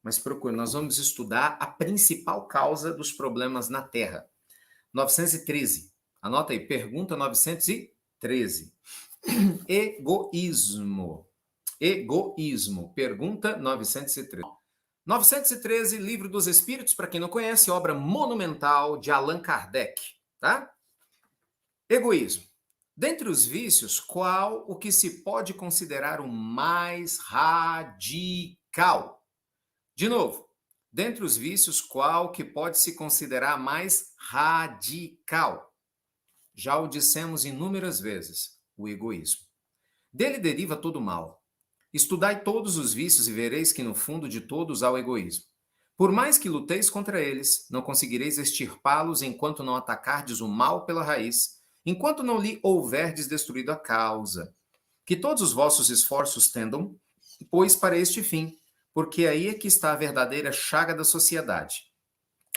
mas procure. Nós vamos estudar a principal causa dos problemas na Terra. 913. Anota aí, pergunta 913. Egoísmo. Egoísmo. Pergunta 913. 913, Livro dos Espíritos, para quem não conhece, obra monumental de Allan Kardec, tá? Egoísmo. Dentre os vícios, qual o que se pode considerar o mais radical? De novo, dentre os vícios, qual que pode se considerar mais radical? Já o dissemos inúmeras vezes, o egoísmo. Dele deriva todo o mal. Estudai todos os vícios e vereis que no fundo de todos há o egoísmo. Por mais que luteis contra eles, não conseguireis extirpá-los enquanto não atacardes o mal pela raiz, enquanto não lhe houverdes destruído a causa. Que todos os vossos esforços tendam, pois, para este fim, porque aí é que está a verdadeira chaga da sociedade.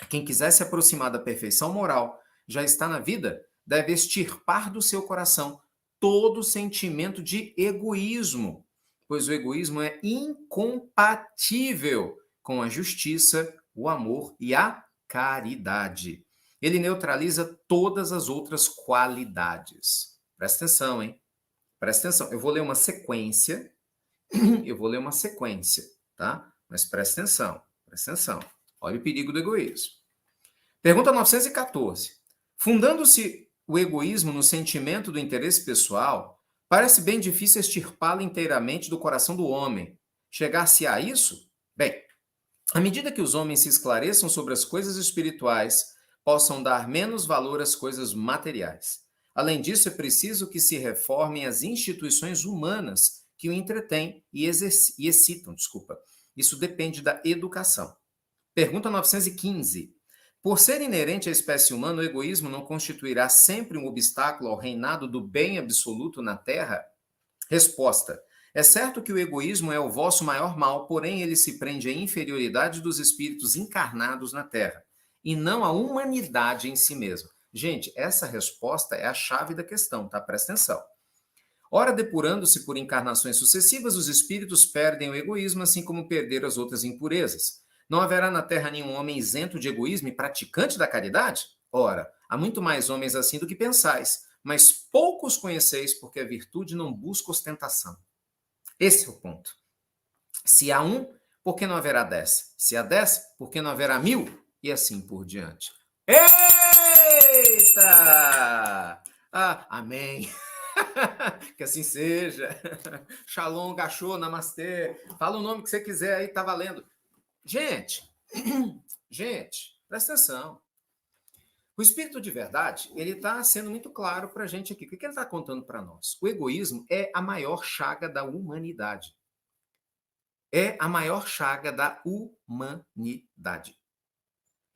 Quem quiser se aproximar da perfeição moral, já está na vida, deve extirpar do seu coração todo sentimento de egoísmo, pois o egoísmo é incompatível com a justiça, o amor e a caridade. Ele neutraliza todas as outras qualidades. Presta atenção, hein? Presta atenção. Eu vou ler uma sequência. Tá? Mas presta atenção. Presta atenção. Olha o perigo do egoísmo. Pergunta 914. Fundando-se o egoísmo no sentimento do interesse pessoal, parece bem difícil extirpá-lo inteiramente do coração do homem. Chegar-se a isso? Bem, à medida que os homens se esclareçam sobre as coisas espirituais, possam dar menos valor às coisas materiais. Além disso, é preciso que se reformem as instituições humanas que o entretêm e excitam. Isso depende da educação. Pergunta 915. Por ser inerente à espécie humana, o egoísmo não constituirá sempre um obstáculo ao reinado do bem absoluto na Terra? Resposta. É certo que o egoísmo é o vosso maior mal, porém ele se prende à inferioridade dos espíritos encarnados na Terra, e não à humanidade em si mesma. Gente, essa resposta é a chave da questão, tá? Presta atenção. Ora, depurando-se por encarnações sucessivas, os espíritos perdem o egoísmo, assim como perderam as outras impurezas. Não haverá na Terra nenhum homem isento de egoísmo e praticante da caridade? Ora, há muito mais homens assim do que pensais, mas poucos conheceis, porque a virtude não busca ostentação. Esse é o ponto. Se há um, por que não haverá 10? Se há 10, por que não haverá 1000? E assim por diante. Eita! Amém. Que assim seja. Shalom, gachô, namastê. Fala o nome que você quiser aí, tá valendo. Gente, presta atenção. O espírito de verdade, ele está sendo muito claro para a gente aqui. O que ele está contando para nós? O egoísmo é a maior chaga da humanidade. É a maior chaga da humanidade.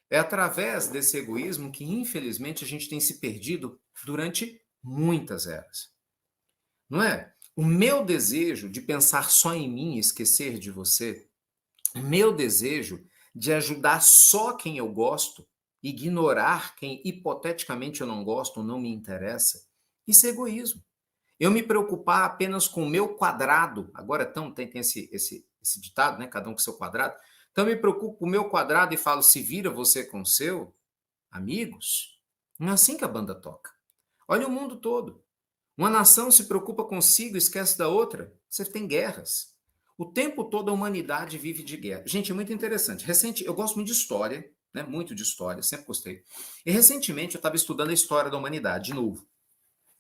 É através desse egoísmo que, infelizmente, a gente tem se perdido durante muitas eras. Não é? O meu desejo de pensar só em mim e esquecer de você, o meu desejo de ajudar só quem eu gosto, ignorar quem hipoteticamente eu não gosto ou não me interessa, isso é egoísmo. Eu me preocupar apenas com o meu quadrado, agora tem esse ditado, né? Cada um com seu quadrado. Então eu me preocupo com o meu quadrado e falo, se vira você com o seu, amigos. Não é assim que a banda toca. Olha o mundo todo. Uma nação se preocupa consigo e esquece da outra. Você tem guerras. O tempo todo a humanidade vive de guerra. Gente, é muito interessante. Eu gosto muito de história, né? Muito de história, sempre gostei. E recentemente eu estava estudando a história da humanidade, de novo.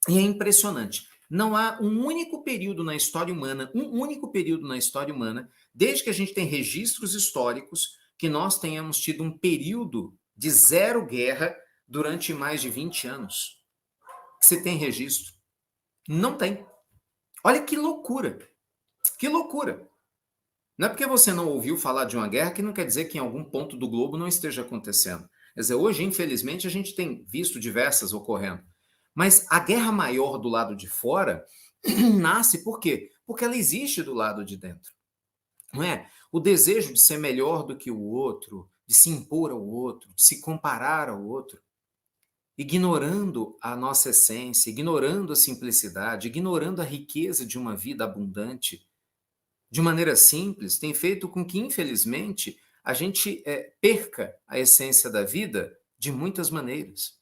E é impressionante. Não há um único período na história humana, desde que a gente tem registros históricos, que nós tenhamos tido um período de zero guerra durante mais de 20 anos. Você tem registro? Não tem. Olha que loucura. Que loucura. Não é porque você não ouviu falar de uma guerra que não quer dizer que em algum ponto do globo não esteja acontecendo. Quer dizer, hoje, infelizmente, a gente tem visto diversas ocorrendo. Mas a guerra maior do lado de fora nasce por quê? Porque ela existe do lado de dentro. Não é? O desejo de ser melhor do que o outro, de se impor ao outro, de se comparar ao outro, ignorando a nossa essência, ignorando a simplicidade, ignorando a riqueza de uma vida abundante. de maneira simples, tem feito com que, infelizmente, a gente perca a essência da vida de muitas maneiras.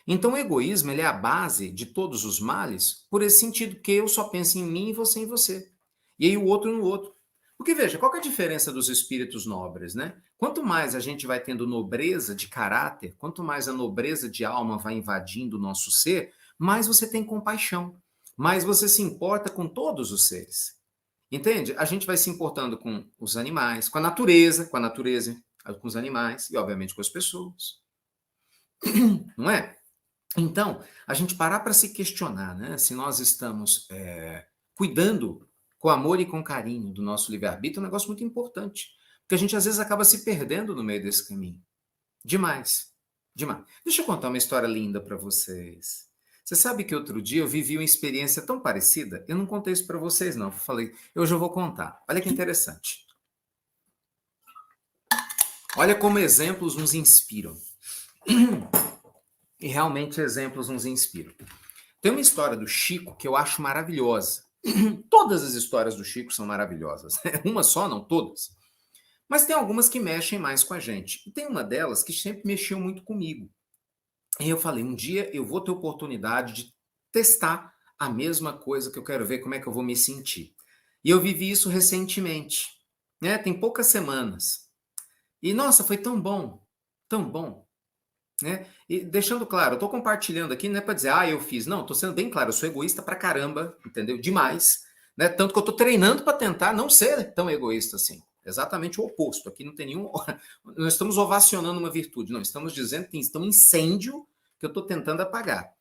Então, o egoísmo ele é a base de todos os males por esse sentido, que eu só penso em mim e você em você. E aí o outro no outro. Porque veja, qual que é a diferença dos espíritos nobres, né? Quanto mais a gente vai tendo nobreza de caráter, quanto mais a nobreza de alma vai invadindo o nosso ser, mais você tem compaixão, mais você se importa com todos os seres. Entende? A gente vai se importando com os animais, com a natureza, com os animais e, obviamente, com as pessoas. Não é? Então, a gente parar para se questionar, né? Se nós estamos cuidando com amor e com carinho do nosso livre-arbítrio, é um negócio muito importante. Porque a gente, às vezes, acaba se perdendo no meio desse caminho. Demais. Demais. Deixa eu contar uma história linda para vocês. Você sabe que outro dia eu vivi uma experiência tão parecida? Eu não contei isso para vocês, não. Eu falei, hoje eu vou contar. Olha que interessante. Olha como exemplos nos inspiram. E realmente exemplos nos inspiram. Tem uma história do Chico que eu acho maravilhosa. Todas as histórias do Chico são maravilhosas. Uma só, não todas. Mas tem algumas que mexem mais com a gente. E tem uma delas que sempre mexeu muito comigo. E eu falei, um dia eu vou ter oportunidade de testar a mesma coisa, que eu quero ver como é que eu vou me sentir. E eu vivi isso recentemente, né? Tem poucas semanas. E nossa, foi tão bom, né? E deixando claro, eu estou compartilhando aqui, não é para dizer, eu fiz. Não, estou sendo bem claro, eu sou egoísta pra caramba, entendeu? Demais, né? Tanto que eu estou treinando para tentar não ser tão egoísta assim. Exatamente o oposto. Aqui não tem nenhum. Não estamos ovacionando uma virtude, não. Estamos dizendo que tem um incêndio que eu estou tentando apagar.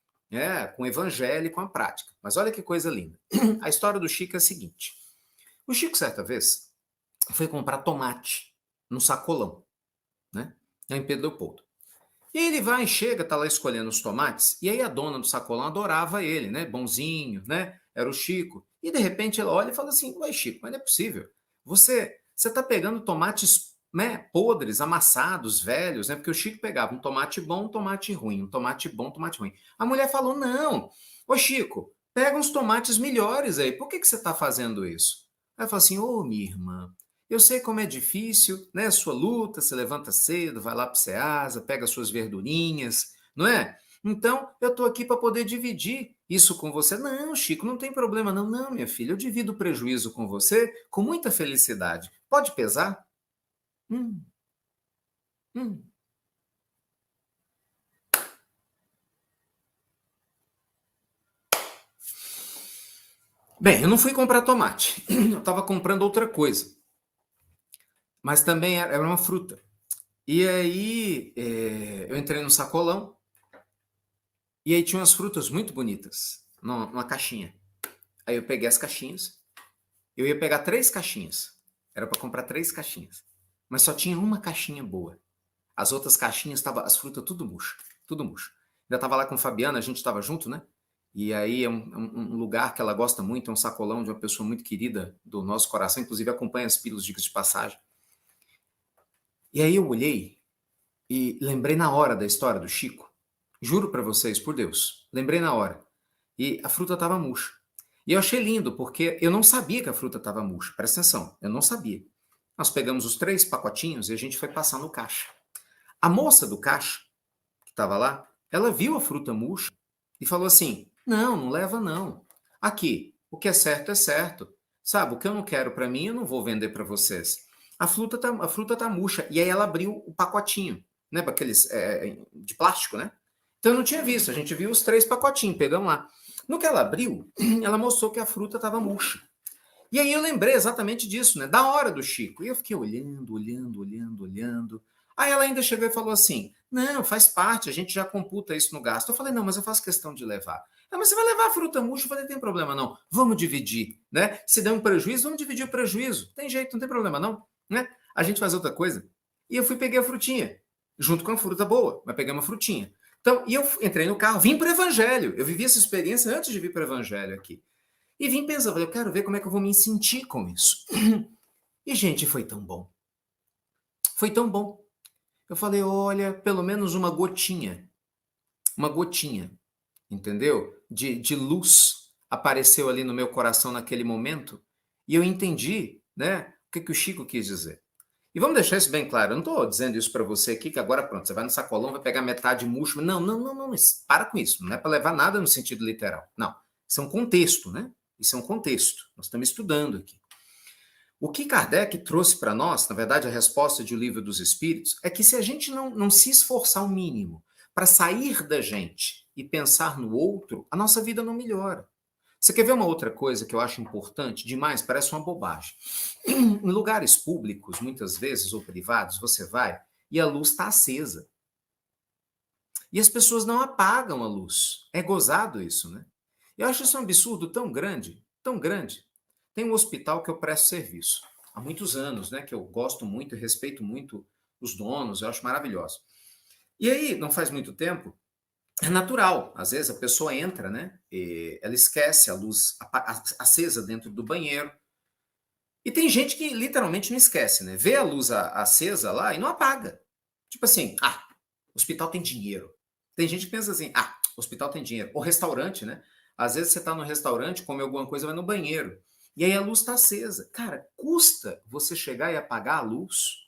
Com o evangelho e com a prática. Mas olha que coisa linda. A história do Chico é a seguinte: o Chico, certa vez, foi comprar tomate no sacolão, né? Em Pedro Leopoldo. E aí ele vai, chega, tá lá escolhendo os tomates, e aí a dona do sacolão adorava ele, né? Bonzinho, né? Era o Chico. E de repente ela olha e fala assim: ué, Chico, mas não é possível. Você tá pegando tomates, né, podres, amassados, velhos, né? Porque o Chico pegava um tomate bom, um tomate ruim, um tomate bom, um tomate ruim. A mulher falou: não, ô Chico, pega uns tomates melhores aí, por que você tá fazendo isso? Aí fala assim: ô, minha irmã, eu sei como é difícil, né? Sua luta, você levanta cedo, vai lá para o Ceasa, pega suas verdurinhas, não é? Então, eu estou aqui para poder dividir isso com você. Não, Chico, não tem problema não. Não, minha filha, eu divido o prejuízo com você com muita felicidade. Pode pesar? Hum, hum. Bem, eu não fui comprar tomate. Eu estava comprando outra coisa. Mas também era uma fruta. E aí, eu entrei no sacolão. E aí tinha umas frutas muito bonitas numa caixinha. Aí eu peguei as caixinhas. Eu ia pegar 3 caixinhas. Era para comprar 3 caixinhas. Mas só tinha uma caixinha boa. As outras caixinhas estavam as frutas tudo murcha. Tudo murcha. Ainda estava lá com a Fabiana, a gente estava junto, né? E aí é um lugar que ela gosta muito, é um sacolão de uma pessoa muito querida do nosso coração, inclusive acompanha as pílulas dicas de passagem. E aí eu olhei e lembrei na hora da história do Chico. Juro para vocês, por Deus. Lembrei na hora. E a fruta estava murcha. E eu achei lindo, porque eu não sabia que a fruta estava murcha. Presta atenção, eu não sabia. Nós pegamos os 3 pacotinhos e a gente foi passar no caixa. A moça do caixa, que estava lá, ela viu a fruta murcha e falou assim: não, não leva não. Aqui, o que é certo é certo. Sabe, o que eu não quero para mim, eu não vou vender para vocês. A fruta tá murcha. E aí ela abriu o pacotinho, né, para aqueles de plástico, né? Então eu não tinha visto, a gente viu os 3 pacotinhos, pegamos lá. No que ela abriu, ela mostrou que a fruta estava murcha. E aí eu lembrei exatamente disso, né? Da hora do Chico. E eu fiquei olhando. Aí ela ainda chegou e falou assim: não, faz parte, a gente já computa isso no gasto. Eu falei: não, mas eu faço questão de levar. Mas você vai levar a fruta murcha? Eu falei: tem problema não, vamos dividir, né? Se der um prejuízo, vamos dividir o prejuízo. Tem jeito, não tem problema não, né? A gente faz outra coisa. E eu fui peguei a frutinha, junto com a fruta boa, mas peguei uma frutinha. Então, e eu entrei no carro, vim para o Evangelho. Eu vivi essa experiência antes de vir para o Evangelho aqui. E vim pensando, eu quero ver como é que eu vou me sentir com isso. E, gente, foi tão bom. Foi tão bom. Eu falei, olha, pelo menos uma gotinha, entendeu? De luz apareceu ali no meu coração naquele momento. E eu entendi, né, o que o Chico quis dizer. E vamos deixar isso bem claro. Eu não estou dizendo isso para você aqui, que agora pronto, você vai no sacolão, vai pegar metade murcho. Não, não, não, não. Para com isso. Não é para levar nada no sentido literal. Não. Isso é um contexto, né? Isso é um contexto. Nós estamos estudando aqui. O que Kardec trouxe para nós, na verdade, a resposta de O Livro dos Espíritos, é que se a gente não se esforçar o mínimo para sair da gente e pensar no outro, a nossa vida não melhora. Você quer ver uma outra coisa que eu acho importante demais? Parece uma bobagem. Em lugares públicos, muitas vezes, ou privados, você vai e a luz está acesa. E as pessoas não apagam a luz. É gozado isso, né? Eu acho isso um absurdo tão grande, tão grande. Tem um hospital que eu presto serviço há muitos anos, né? Que eu gosto muito e respeito muito os donos, eu acho maravilhoso. E aí, não faz muito tempo, é natural. Às vezes a pessoa entra, né? E ela esquece a luz acesa dentro do banheiro. E tem gente que literalmente não esquece, né? Vê a luz acesa lá e não apaga. Tipo assim, o hospital tem dinheiro. Tem gente que pensa assim, o hospital tem dinheiro. Ou restaurante, né? Às vezes você está no restaurante, come alguma coisa, vai no banheiro. E aí a luz está acesa. Cara, custa você chegar e apagar a luz?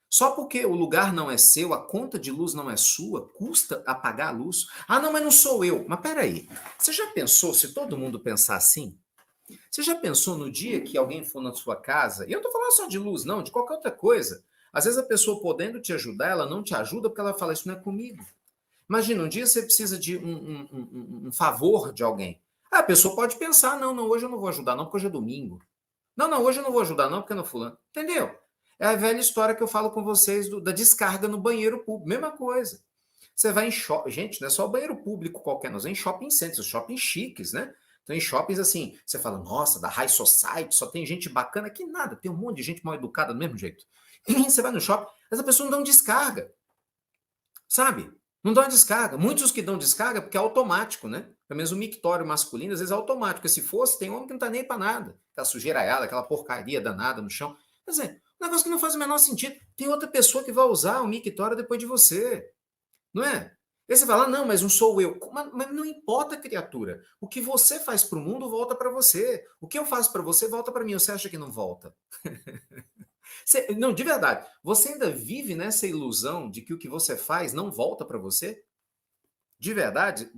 Só porque o lugar não é seu, a conta de luz não é sua, custa apagar a luz? Ah, não, mas não sou eu. Mas peraí, você já pensou se todo mundo pensar assim? Você já pensou no dia que alguém for na sua casa, e eu não estou falando só de luz, não, de qualquer outra coisa. Às vezes a pessoa podendo te ajudar, ela não te ajuda porque ela fala, isso não é comigo. Imagina, um dia você precisa de um favor de alguém. A pessoa pode pensar, não, não, hoje eu não vou ajudar não, porque hoje é domingo. Não, não, hoje eu não vou ajudar não, porque não é fulano. Entendeu? É a velha história que eu falo com vocês da descarga no banheiro público. Mesma coisa. Você vai em shopping. Gente, não é só banheiro público qualquer, nós vamos em shopping centers, shopping chiques, né? Então, em shoppings assim, você fala, nossa, da high society, só tem gente bacana. Que nada, tem um monte de gente mal educada do mesmo jeito. E você vai no shopping, essa pessoa não dá descarga, sabe? Não dá uma descarga. Muitos que dão descarga porque é automático, né? Pelo menos o mictório masculino, às vezes é automático. Porque se fosse, tem homem que não tá nem para nada. Aquela sujeiraiada, aquela porcaria danada no chão. Quer dizer, um negócio que não faz o menor sentido. Tem outra pessoa que vai usar o mictório depois de você. Não é? Aí você fala, não, mas não sou eu. Mas não importa, criatura. O que você faz para o mundo volta para você. O que eu faço para você volta para mim. Você acha que não volta? Não, de verdade. Você ainda vive nessa ilusão de que o que você faz não volta para você? De verdade,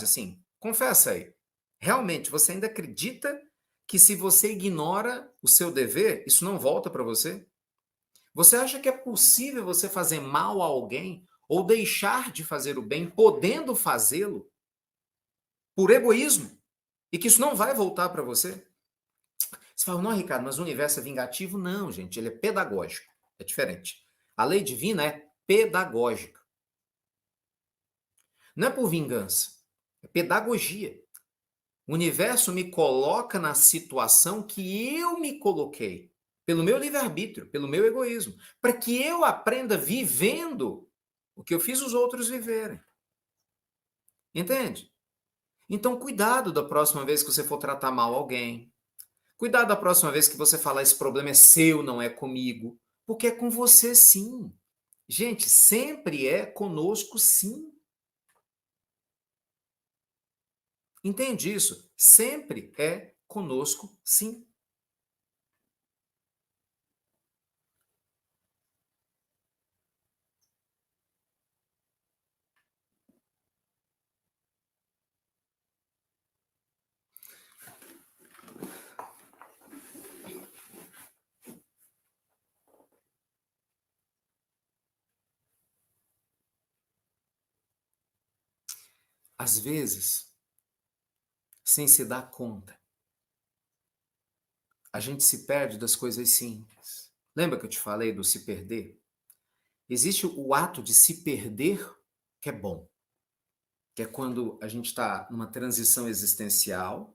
assim, confessa aí. Realmente, você ainda acredita que se você ignora o seu dever, isso não volta para você? Você acha que é possível você fazer mal a alguém ou deixar de fazer o bem, podendo fazê-lo por egoísmo, e que isso não vai voltar para você? Você fala, não, Ricardo, mas o universo é vingativo? Não, gente, ele é pedagógico. É diferente. A lei divina é pedagógica. Não é por vingança, é pedagogia. O universo me coloca na situação que eu me coloquei, pelo meu livre-arbítrio, pelo meu egoísmo, para que eu aprenda vivendo o que eu fiz os outros viverem. Entende? Então, cuidado da próxima vez que você for tratar mal alguém. Cuidado da próxima vez que você falar esse problema é seu, não é comigo. Porque é com você, sim. Gente, sempre é conosco, sim. Entende isso? Sempre é conosco, sim. Às vezes, sem se dar conta, a gente se perde das coisas simples. Lembra que eu te falei do se perder? Existe o ato de se perder que é bom, que é quando a gente está numa transição existencial,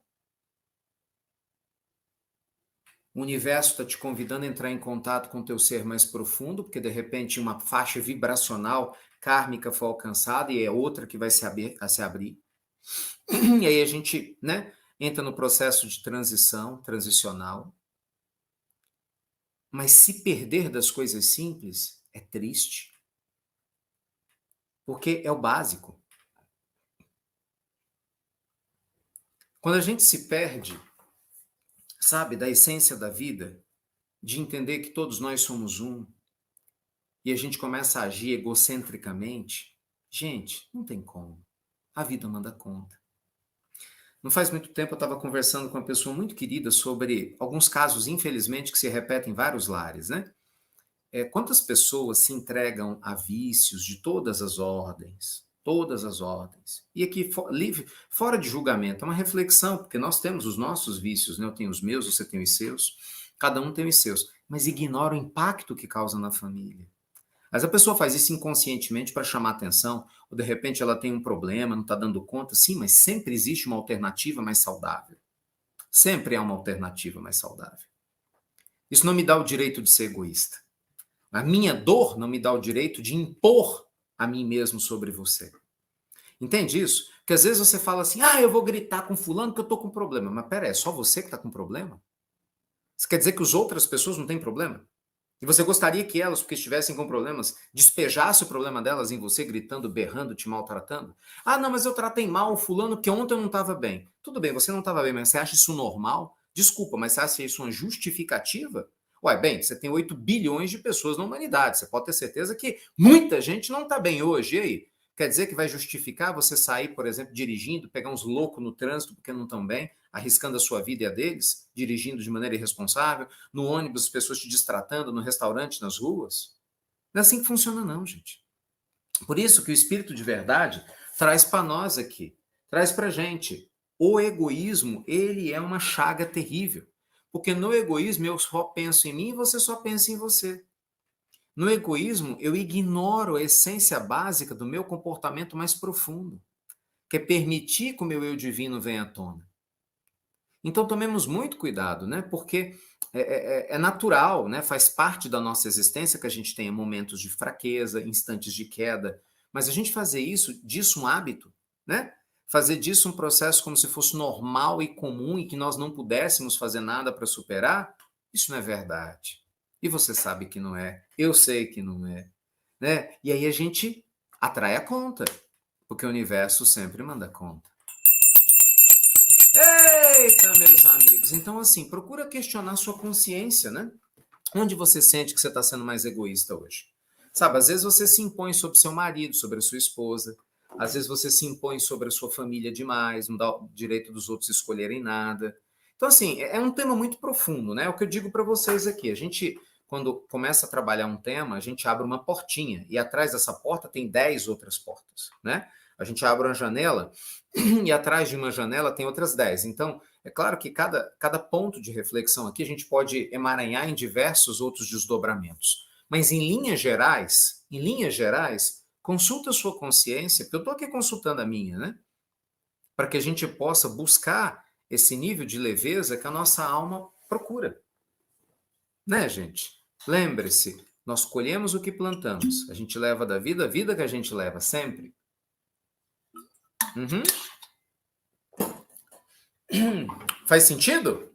o universo está te convidando a entrar em contato com o teu ser mais profundo, porque de repente uma faixa vibracional kármica foi alcançada e é outra que vai se abrir. E aí a gente, né, entra no processo de transicional. Mas se perder das coisas simples é triste, porque é o básico. Quando a gente se perde, sabe, da essência da vida, de entender que todos nós somos um, e a gente começa a agir egocentricamente, gente, não tem como. A vida manda conta. Não faz muito tempo eu estava conversando com uma pessoa muito querida sobre alguns casos, infelizmente, que se repetem em vários lares, né? Quantas pessoas se entregam a vícios de todas as ordens. E aqui, livre, fora de julgamento, é uma reflexão, porque nós temos os nossos vícios, né? Eu tenho os meus, você tem os seus, cada um tem os seus, mas ignora o impacto que causa na família. Mas a pessoa faz isso inconscientemente para chamar atenção, ou de repente ela tem um problema, não está dando conta, sim, mas sempre existe uma alternativa mais saudável. Sempre há uma alternativa mais saudável. Isso não me dá o direito de ser egoísta. A minha dor não me dá o direito de impor a mim mesmo sobre você. Entende isso? Porque às vezes você fala assim, eu vou gritar com fulano que eu estou com problema. Mas pera, é só você que está com problema? Isso quer dizer que as outras pessoas não têm problema? E você gostaria que elas, porque estivessem com problemas, despejassem o problema delas em você, gritando, berrando, te maltratando? Não, mas eu tratei mal o fulano que ontem eu não estava bem. Tudo bem, você não estava bem, mas você acha isso normal? Desculpa, mas você acha isso uma justificativa? Bem, você tem 8 bilhões de pessoas na humanidade. Você pode ter certeza que muita gente não está bem hoje. E aí? Quer dizer que vai justificar você sair, por exemplo, dirigindo, pegar uns loucos no trânsito porque não estão bem, arriscando a sua vida e a deles, dirigindo de maneira irresponsável, no ônibus, as pessoas te distratando, no restaurante, nas ruas? Não é assim que funciona, não, gente. Por isso que o Espírito de Verdade traz para nós aqui, traz para a gente. O egoísmo, ele é uma chaga terrível. Porque no egoísmo eu só penso em mim e você só pensa em você. No egoísmo, eu ignoro a essência básica do meu comportamento mais profundo, que é permitir que o meu eu divino venha à tona. Então tomemos muito cuidado, né? Porque é natural, né? Faz parte da nossa existência que a gente tenha momentos de fraqueza, instantes de queda, mas a gente fazer disso um hábito, né? Fazer disso um processo como se fosse normal e comum e que nós não pudéssemos fazer nada para superar, isso não é verdade. E você sabe que não é, eu sei que não é, né? E aí a gente atrai a conta, porque o universo sempre manda conta. Eita, meus amigos. Então, assim, procura questionar sua consciência, né? Onde você sente que você está sendo mais egoísta hoje? Sabe, às vezes você se impõe sobre seu marido, sobre a sua esposa. Às vezes você se impõe sobre a sua família demais, não dá o direito dos outros escolherem nada. Então, assim, é um tema muito profundo, né? É o que eu digo para vocês aqui. A gente, quando começa a trabalhar um tema, a gente abre uma portinha. E atrás dessa porta tem 10 outras portas, né? A gente abre uma janela e atrás de uma janela tem outras 10. Então, é claro que cada ponto de reflexão aqui a gente pode emaranhar em diversos outros desdobramentos. Mas em linhas gerais, consulta a sua consciência, porque eu estou aqui consultando a minha, né? Para que a gente possa buscar esse nível de leveza que a nossa alma procura. Né, gente? Lembre-se, nós colhemos o que plantamos. A gente leva da vida a vida que a gente leva sempre. Faz sentido?